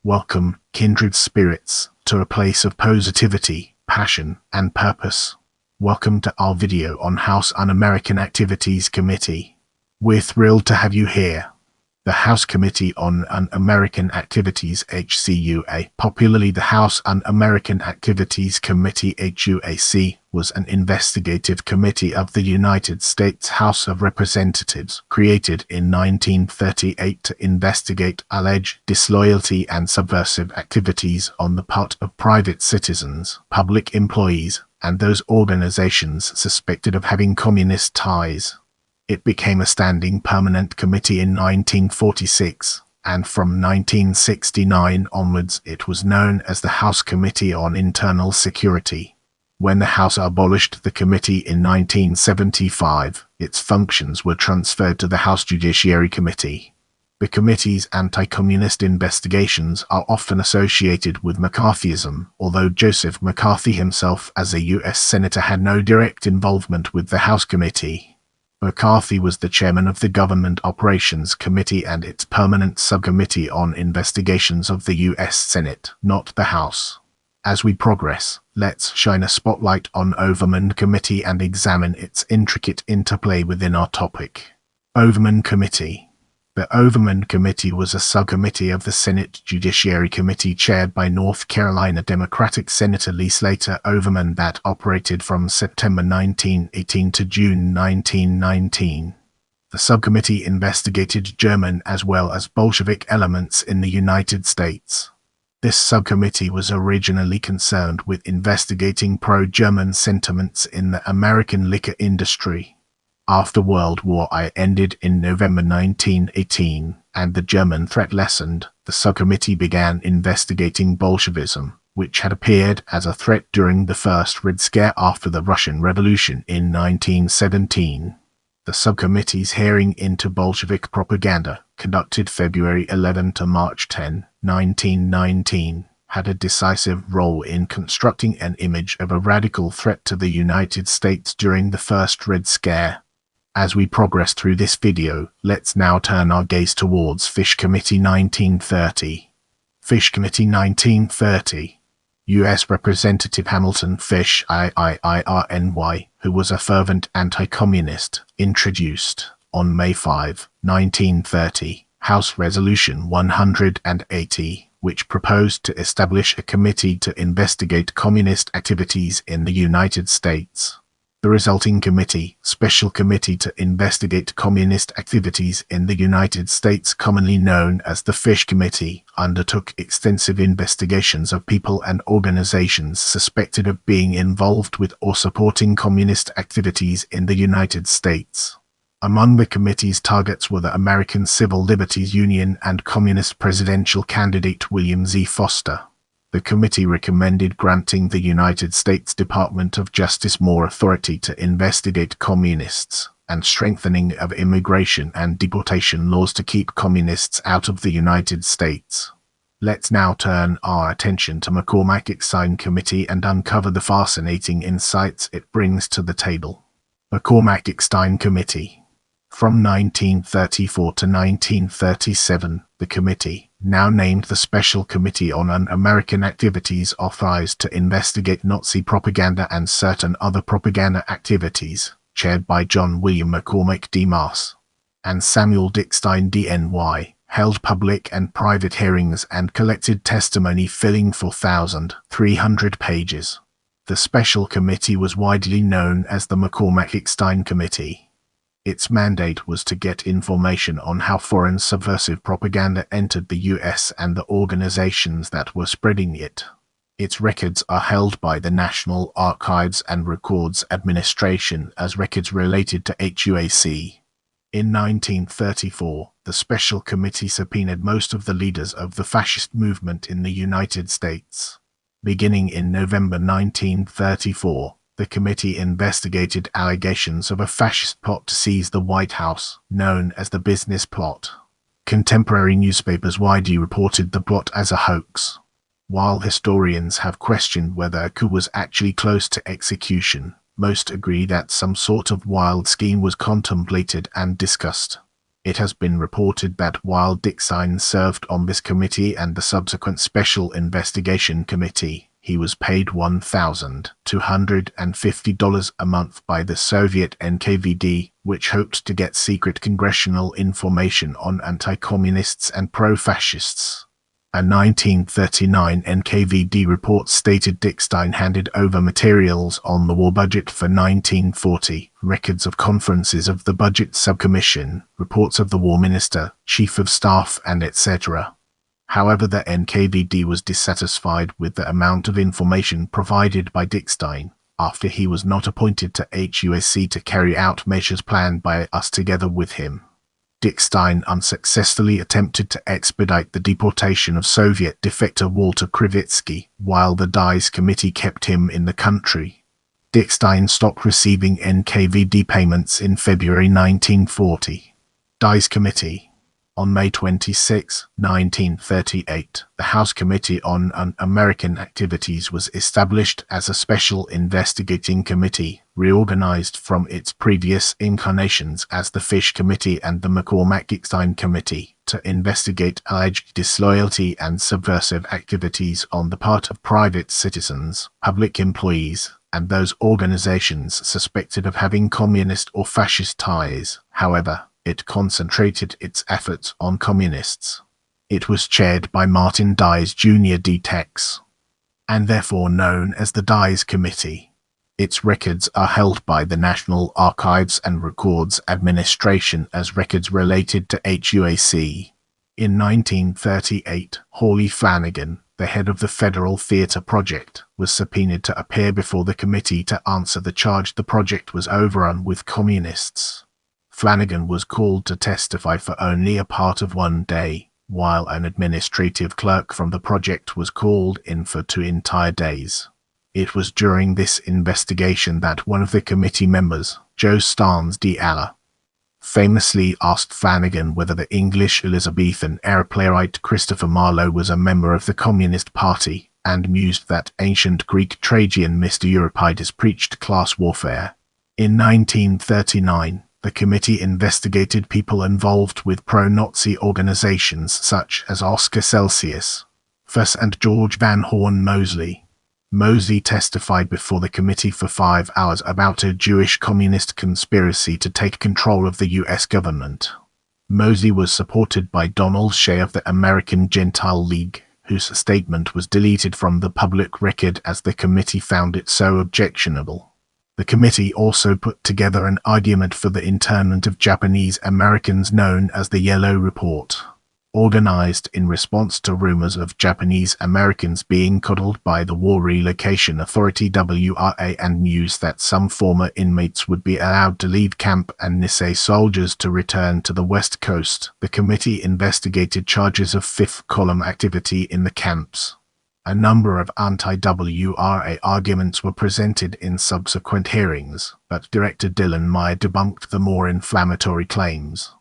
Welcome, kindred spirits, to a place of positivity, passion, and purpose. Welcome to our video on House Un-American Activities Committee. We're thrilled to have you here. The House Committee on Un-American Activities HCUA, popularly the House Un-American Activities Committee HUAC, was an investigative committee of the United States House of Representatives, created in 1938 to investigate alleged disloyalty and subversive activities on the part of private citizens, public employees, and those organizations suspected of having communist ties. It became a standing permanent committee in 1946, and from 1969 onwards it was known as the House Committee on Internal Security. When the House abolished the committee in 1975, its functions were transferred to the House Judiciary Committee. The committee's anti-communist investigations are often associated with McCarthyism, although Joseph McCarthy himself as a U.S. Senator had no direct involvement with the House Committee. McCarthy was the chairman of the Government Operations Committee and its Permanent Subcommittee on Investigations of the U.S. Senate, not the House. As we progress, let's shine a spotlight on Overman Committee and examine its intricate interplay within our topic. Overman Committee. The Overman Committee was a subcommittee of the Senate Judiciary Committee chaired by North Carolina Democratic Senator Lee Slater Overman that operated from September 1918 to June 1919. The subcommittee investigated German as well as Bolshevik elements in the United States. This subcommittee was originally concerned with investigating pro-German sentiments in the American liquor industry. After World War I ended in November 1918, and the German threat lessened, the subcommittee began investigating Bolshevism, which had appeared as a threat during the first Red Scare after the Russian Revolution in 1917. The subcommittee's hearing into Bolshevik propaganda, conducted February 11 to March 10, 1919, had a decisive role in constructing an image of a radical threat to the United States during the first Red Scare. As we progress through this video, let's now turn our gaze towards Fish Committee 1930. Fish Committee 1930. U.S. Representative Hamilton Fish, IIIRNY, who was a fervent anti-communist, introduced, on May 5, 1930, House Resolution 180, which proposed to establish a committee to investigate communist activities in the United States. The resulting committee, Special Committee to Investigate Communist Activities in the United States, commonly known as the Fish Committee, undertook extensive investigations of people and organizations suspected of being involved with or supporting communist activities in the United States. Among the committee's targets were the American Civil Liberties Union and Communist presidential candidate William Z. Foster. The committee recommended granting the United States Department of Justice more authority to investigate communists, and strengthening of immigration and deportation laws to keep communists out of the United States. Let's now turn our attention to McCormack-Eckstein Committee and uncover the fascinating insights it brings to the table. McCormack-Eckstein Committee. From 1934 to 1937, the committee, now named the Special Committee on Un-American Activities, authorized to investigate Nazi propaganda and certain other propaganda activities, chaired by John William McCormack D.Mas and Samuel Dickstein D.N.Y., held public and private hearings and collected testimony filling 4,300 pages. The Special Committee was widely known as the McCormack-Eckstein Committee. Its mandate was to get information on how foreign subversive propaganda entered the U.S. and the organizations that were spreading it. Its records are held by the National Archives and Records Administration as records related to HUAC. In 1934, the Special Committee subpoenaed most of the leaders of the fascist movement in the United States. Beginning in November 1934, the committee investigated allegations of a fascist plot to seize the White House, known as the Business Plot. Contemporary newspapers widely reported the plot as a hoax. While historians have questioned whether a coup was actually close to execution, most agree that some sort of wild scheme was contemplated and discussed. It has been reported that while Dickstein served on this committee and the subsequent Special Investigation Committee, he was paid $1,250 a month by the Soviet NKVD, which hoped to get secret congressional information on anti-communists and pro-fascists. A 1939 NKVD report stated Dickstein handed over materials on the war budget for 1940, records of conferences of the Budget Subcommission, reports of the War Minister, Chief of Staff, and etc. However, the NKVD was dissatisfied with the amount of information provided by Dickstein, after he was not appointed to HUAC to carry out measures planned by us together with him. Dickstein unsuccessfully attempted to expedite the deportation of Soviet defector Walter Krivitsky, while the Dies Committee kept him in the country. Dickstein stopped receiving NKVD payments in February 1940. Dies Committee. On May 26, 1938, the House Committee on Un-American Activities was established as a special investigating committee, reorganized from its previous incarnations as the Fish Committee and the McCormack-Dickstein Committee, to investigate alleged disloyalty and subversive activities on the part of private citizens, public employees, and those organizations suspected of having communist or fascist ties. However, it concentrated its efforts on communists. It was chaired by Martin Dies Jr. D-Tex, and therefore known as the Dies Committee. Its records are held by the National Archives and Records Administration as records related to HUAC. In 1938, Hawley Flanagan, the head of the Federal Theatre Project, was subpoenaed to appear before the committee to answer the charge the project was overrun with communists. Flanagan was called to testify for only a part of one day, while an administrative clerk from the project was called in for 2 entire days. It was during this investigation that one of the committee members, Joe Starnes de Alla, famously asked Flanagan whether the English Elizabethan era playwright Christopher Marlowe was a member of the Communist Party, and mused that ancient Greek Trajan Mr. Euripides preached class warfare. In 1939, the committee investigated people involved with pro-Nazi organizations such as Oscar Celsius, Fuss, and George Van Horn Moseley. Moseley testified before the committee for 5 hours about a Jewish communist conspiracy to take control of the U.S. government. Moseley was supported by Donald Shea of the American Gentile League, whose statement was deleted from the public record as the committee found it so objectionable. The committee also put together an argument for the internment of Japanese Americans known as the Yellow Report, organized in response to rumors of Japanese Americans being coddled by the War Relocation Authority WRA and news that some former inmates would be allowed to leave camp and Nisei soldiers to return to the West Coast. The committee investigated charges of fifth column activity in the camps. A number of anti-WRA arguments were presented in subsequent hearings, but Director Dylan Meyer debunked the more inflammatory claims.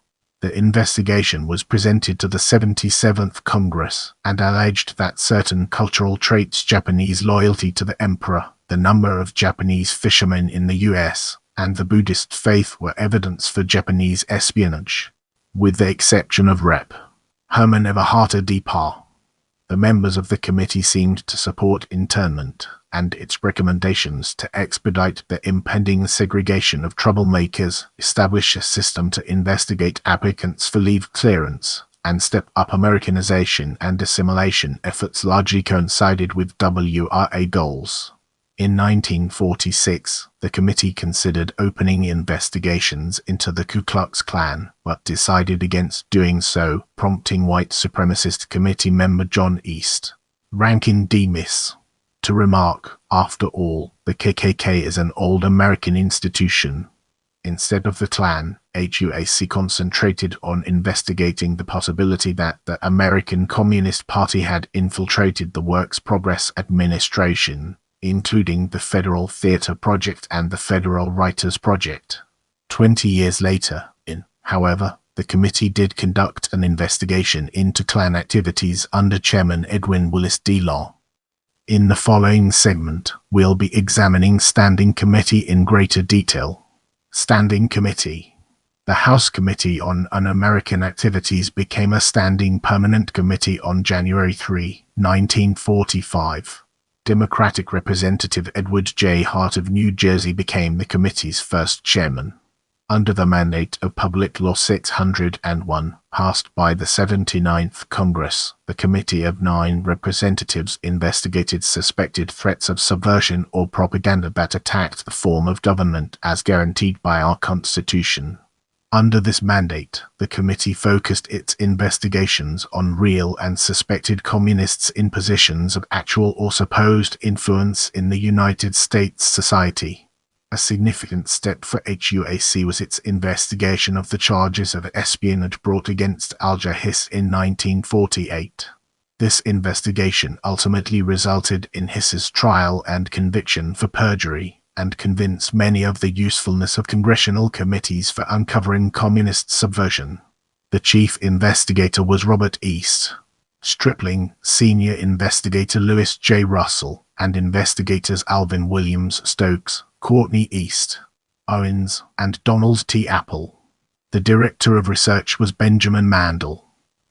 The investigation was presented to the 77th Congress and alleged that certain cultural traits, Japanese loyalty to the emperor, the number of Japanese fishermen in the U.S., and the Buddhist faith were evidence for Japanese espionage, with the exception of Rep. Herman Everharter de Parr. The members of the committee seemed to support internment and its recommendations to expedite the impending segregation of troublemakers, establish a system to investigate applicants for leave clearance, and step up Americanization and assimilation efforts largely coincided with WRA goals. In 1946, the committee considered opening investigations into the Ku Klux Klan, but decided against doing so, prompting white supremacist committee member John East, ranking D-Miss, to remark, "After all, the KKK is an old American institution." Instead of the Klan, HUAC concentrated on investigating the possibility that the American Communist Party had infiltrated the Works Progress Administration, including the Federal Theatre Project and the Federal Writers Project. 20 years later, however, the committee did conduct an investigation into Klan activities under Chairman Edwin Willis D. Law. In the following segment, we'll be examining Standing Committee in greater detail. Standing Committee. The House Committee on Un-American Activities became a standing permanent committee on January 3, 1945. Democratic Representative Edward J. Hart of New Jersey became the committee's first chairman. Under the mandate of Public Law 601, passed by the 79th Congress, the Committee of 9 representatives investigated suspected threats of subversion or propaganda that attacked the form of government as guaranteed by our Constitution. Under this mandate, the committee focused its investigations on real and suspected communists in positions of actual or supposed influence in the United States society. A significant step for HUAC was its investigation of the charges of espionage brought against Alger Hiss in 1948. This investigation ultimately resulted in Hiss's trial and conviction for perjury, and convinced many of the usefulness of congressional committees for uncovering communist subversion. The chief investigator was Robert East, Stripling, senior investigator Lewis J. Russell, and investigators Alvin Williams Stokes, Courtney East, Owens, and Donald T. Apple. The director of research was Benjamin Mandel.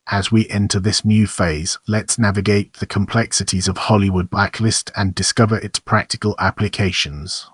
As we enter this new phase, let's navigate the complexities of Hollywood blacklist and discover its practical applications.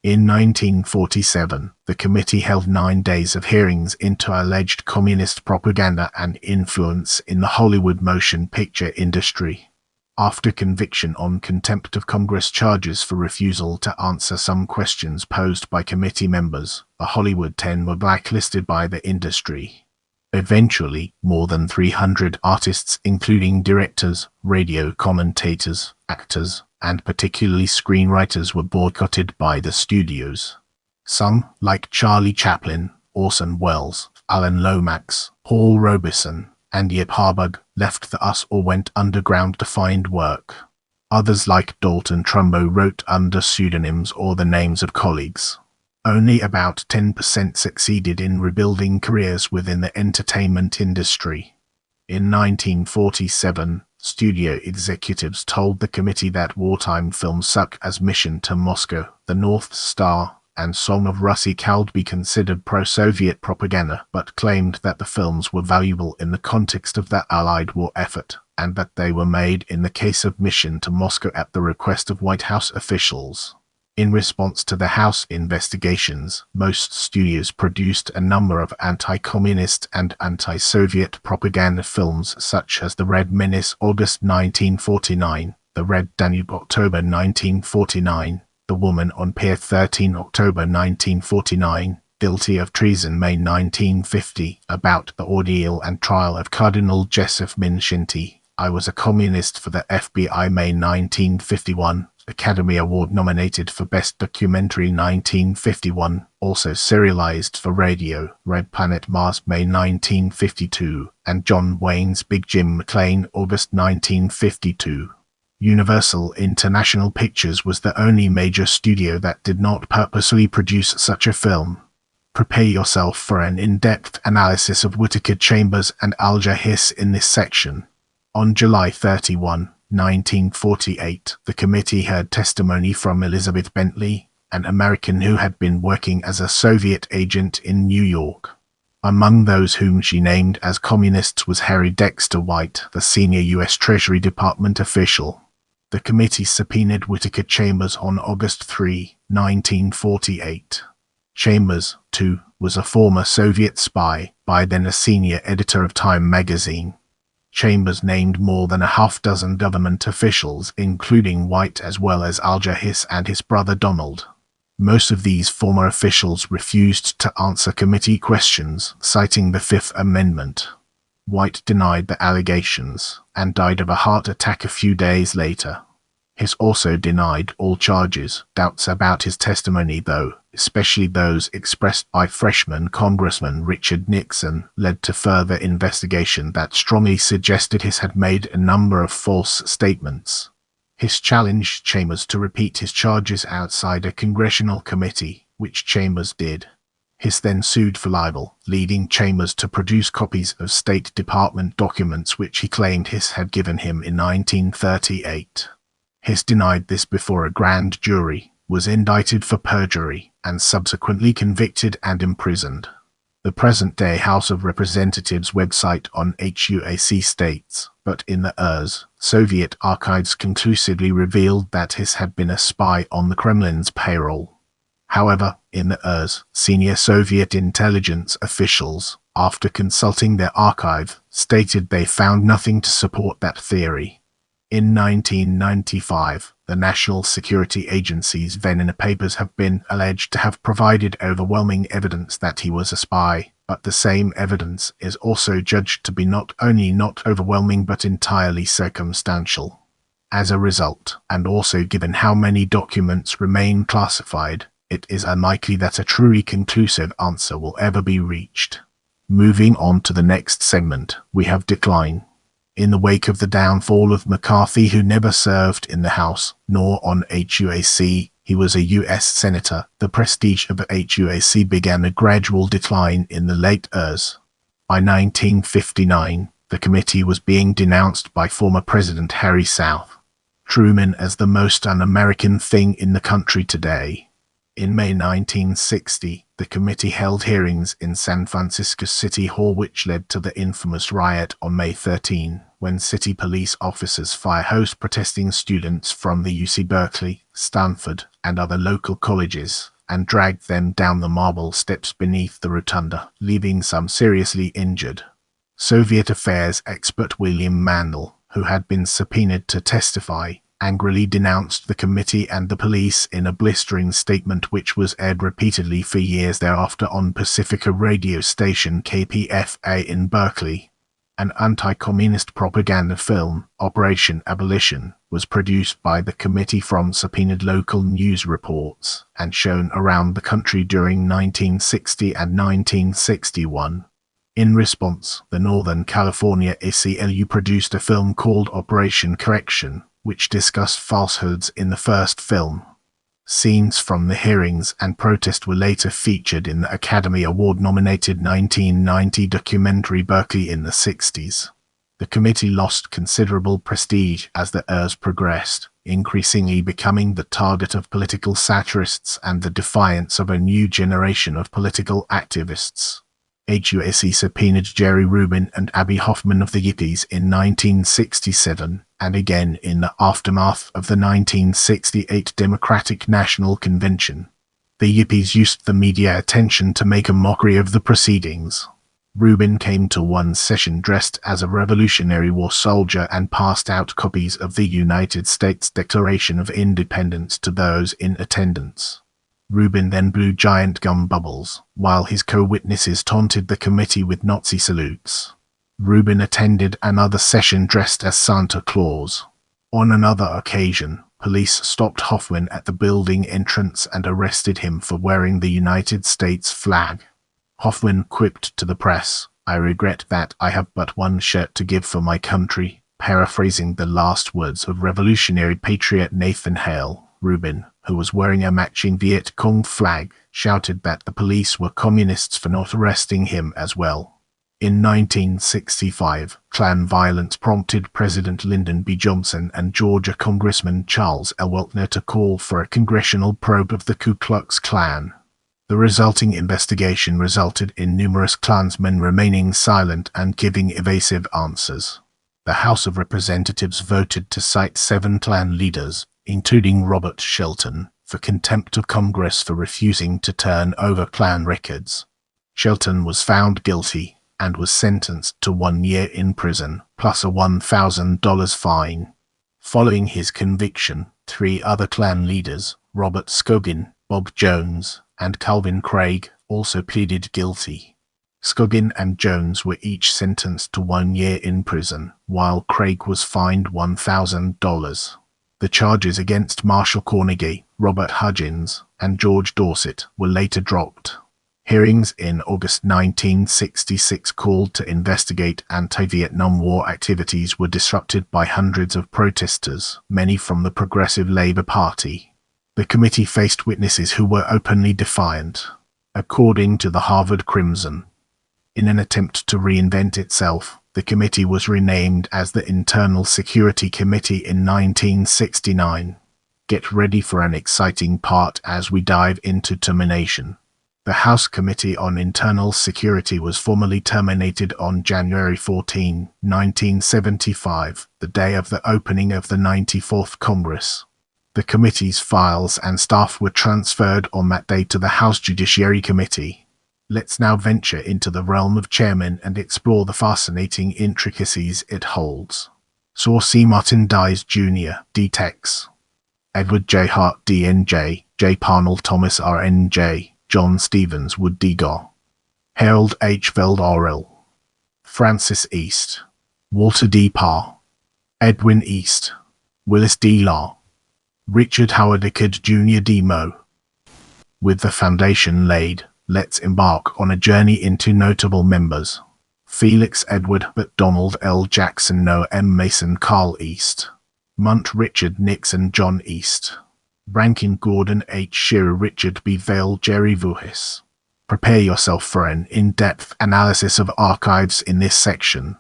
In 1947, the committee held 9 days of hearings into alleged communist propaganda and influence in the Hollywood motion picture industry. After conviction on contempt of Congress charges for refusal to answer some questions posed by committee members, the Hollywood 10 were blacklisted by the industry. Eventually, more than 300 artists, including directors, radio commentators, actors, and particularly screenwriters, were boycotted by the studios. Some, like Charlie Chaplin, Orson Welles, Alan Lomax, Paul Robeson, and Yip Harburg, left the US or went underground to find work. Others, like Dalton Trumbo, wrote under pseudonyms or the names of colleagues. Only about 10% succeeded in rebuilding careers within the entertainment industry. In 1947, studio executives told the committee that wartime films such as Mission to Moscow, The North Star, and Song of Russie could be considered pro-Soviet propaganda, but claimed that the films were valuable in the context of the Allied war effort, and that they were made in the case of Mission to Moscow at the request of White House officials. In response to the House investigations, most studios produced a number of anti-communist and anti-Soviet propaganda films such as The Red Menace August 1949, The Red Danube October 1949, The Woman on Pier 13 October 1949, Guilty of Treason May 1950, About the Ordeal and Trial of Cardinal Joseph McCarthy, I Was a Communist for the FBI May 1951, Academy Award nominated for Best Documentary 1951, also serialized for radio, Red Planet Mars May 1952, and John Wayne's Big Jim McLean August 1952. Universal International Pictures was the only major studio that did not purposely produce such a film. Prepare yourself for an in-depth analysis of Whittaker Chambers and Alger Hiss in this section. On July 31, 1948, the committee heard testimony from Elizabeth Bentley, an American who had been working as a Soviet agent in New York. Among those whom she named as communists was Harry Dexter White, the senior U.S. Treasury Department official. The committee subpoenaed Whittaker Chambers on August 3, 1948. Chambers, too, was a former Soviet spy, by then a senior editor of Time magazine. Chambers named more than a half-dozen government officials, including White as well as Alger Hiss and his brother Donald. Most of these former officials refused to answer committee questions, citing the Fifth Amendment. White denied the allegations, and died of a heart attack a few days later. Hiss also denied all charges. Doubts about his testimony, though, especially those expressed by freshman Congressman Richard Nixon, led to further investigation that strongly suggested Hiss had made a number of false statements. Hiss challenged Chambers to repeat his charges outside a congressional committee, which Chambers did. Hiss then sued for libel, leading Chambers to produce copies of State Department documents which he claimed Hiss had given him in 1938. Hiss denied this before a grand jury, was indicted for perjury, and subsequently convicted and imprisoned. The present-day House of Representatives website on HUAC states, but in the Soviet archives conclusively revealed that his had been a spy on the Kremlin's payroll. However, in the senior Soviet intelligence officials, after consulting their archive, stated they found nothing to support that theory. In 1995, the National Security Agency's Vienna papers have been alleged to have provided overwhelming evidence that he was a spy, but the same evidence is also judged to be not only not overwhelming but entirely circumstantial. As a result, and also given how many documents remain classified, it is unlikely that a truly conclusive answer will ever be reached. Moving on to the next segment, we have decline. In the wake of the downfall of McCarthy, who never served in the House, nor on HUAC, he was a U.S. Senator, the prestige of the HUAC began a gradual decline in the late years. By 1959, the committee was being denounced by former President Harry South Truman as the most un-American thing in the country today. In May 1960, the committee held hearings in San Francisco City Hall, which led to the infamous riot on May 13, when city police officers fire-hosed protesting students from the UC Berkeley, Stanford, and other local colleges, and dragged them down the marble steps beneath the rotunda, leaving some seriously injured. Soviet affairs expert William Mandel, who had been subpoenaed to testify, angrily denounced the committee and the police in a blistering statement which was aired repeatedly for years thereafter on Pacifica radio station KPFA in Berkeley. An anti-communist propaganda film, Operation Abolition, was produced by the committee from subpoenaed local news reports and shown around the country during 1960 and 1961. In response, the Northern California ACLU produced a film called Operation Correction, which discussed falsehoods in the first film. Scenes from the hearings and protest were later featured in the Academy Award-nominated 1990 documentary Berkeley in the 60s. The committee lost considerable prestige as the years progressed, increasingly becoming the target of political satirists and the defiance of a new generation of political activists. HUAC subpoenaed Jerry Rubin and Abby Hoffman of the Yippies in 1967, and again in the aftermath of the 1968 Democratic National Convention. The Yippies used the media attention to make a mockery of the proceedings. Rubin came to one session dressed as a Revolutionary War soldier and passed out copies of the United States Declaration of Independence to those in attendance. Rubin then blew giant gum bubbles, while his co-witnesses taunted the committee with Nazi salutes. Rubin attended another session dressed as Santa Claus. On another occasion, police stopped Hoffman at the building entrance and arrested him for wearing the United States flag. Hoffman quipped to the press, "I regret that I have but one shirt to give for my country," paraphrasing the last words of revolutionary patriot Nathan Hale. Rubin, who was wearing a matching Viet Cong flag, shouted that the police were communists for not arresting him as well. In 1965, Klan violence prompted President Lyndon B. Johnson and Georgia Congressman Charles L. Weltner to call for a congressional probe of the Ku Klux Klan. The resulting investigation resulted in numerous Klansmen remaining silent and giving evasive answers. The House of Representatives voted to cite 7 Klan leaders, including Robert Shelton, for contempt of Congress for refusing to turn over Klan records. Shelton was found guilty and was sentenced to 1 year in prison, plus a $1,000 fine. Following his conviction, 3 other Klan leaders, Robert Scoggin, Bob Jones, and Calvin Craig, also pleaded guilty. Scoggin and Jones were each sentenced to 1 year in prison, while Craig was fined $1,000. The charges against Marshall Carnegie, Robert Hudgens, and George Dorset were later dropped. Hearings in August 1966 called to investigate anti-Vietnam War activities were disrupted by hundreds of protesters, many from the Progressive Labor Party. The committee faced witnesses who were openly defiant. According to the Harvard Crimson, in an attempt to reinvent itself, the committee was renamed as the Internal Security Committee in 1969. Get ready for an exciting part as we dive into termination. The House Committee on Internal Security was formally terminated on January 14, 1975, the day of the opening of the 94th Congress. The committee's files and staff were transferred on that day to the House Judiciary Committee. Let's now venture into the realm of chairmen and explore the fascinating intricacies it holds. Saul C. Martin Dies Jr., D-Tex. Edward J. Hart, DNJ, J. Parnell Thomas, RNJ, John Stevens Wood, D-Go. Harold H. Veld, RL. Francis East. Walter D. Parr. Edwin East. Willis D. Law. Richard Howard Ickard Jr. D. Mo. With the foundation laid, let's embark on a journey into notable members. Felix Edward McDonald L. Jackson Noah M. Mason Carl East. Munt Richard Nixon John East. Rankin Gordon H. Shearer Richard B. Vale Jerry Vuhis. Prepare yourself for an in-depth analysis of archives in this section.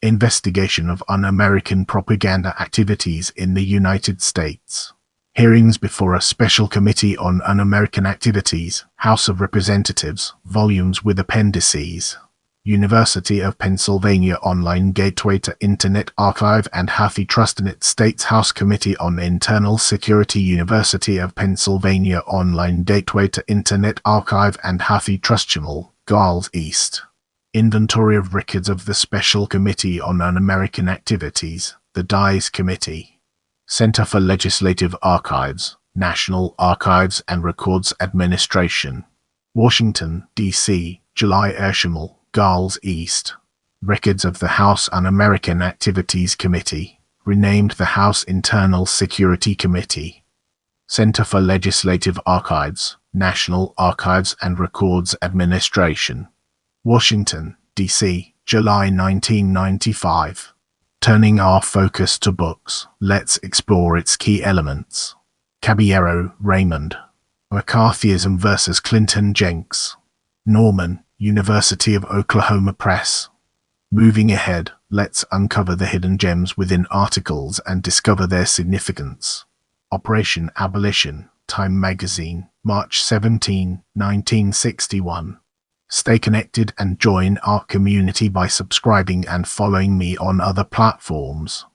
Investigation of un-American propaganda activities in the United States. Hearings before a Special Committee on Un-American Activities, House of Representatives, volumes with appendices. University of Pennsylvania Online Gateway to Internet Archive and Hathi Trustanet States House Committee on Internal Security, University of Pennsylvania Online Gateway to Internet Archive and Hathi Trust Channel, Giles East. Inventory of records of the Special Committee on Un-American Activities, the Dies Committee. Center for Legislative Archives, National Archives and Records Administration. Washington, D.C., July Erschimmel, Giles East. Records of the House Un-American Activities Committee, renamed the House Internal Security Committee. Center for Legislative Archives, National Archives and Records Administration. Washington, D.C., July 1995. Turning our focus to books, let's explore its key elements. Caballero, Raymond. McCarthyism vs. Clinton Jenks. Norman, University of Oklahoma Press. Moving ahead, let's uncover the hidden gems within articles and discover their significance. Operation Abolition, Time Magazine, March 17, 1961. Stay connected and join our community by subscribing and following me on other platforms.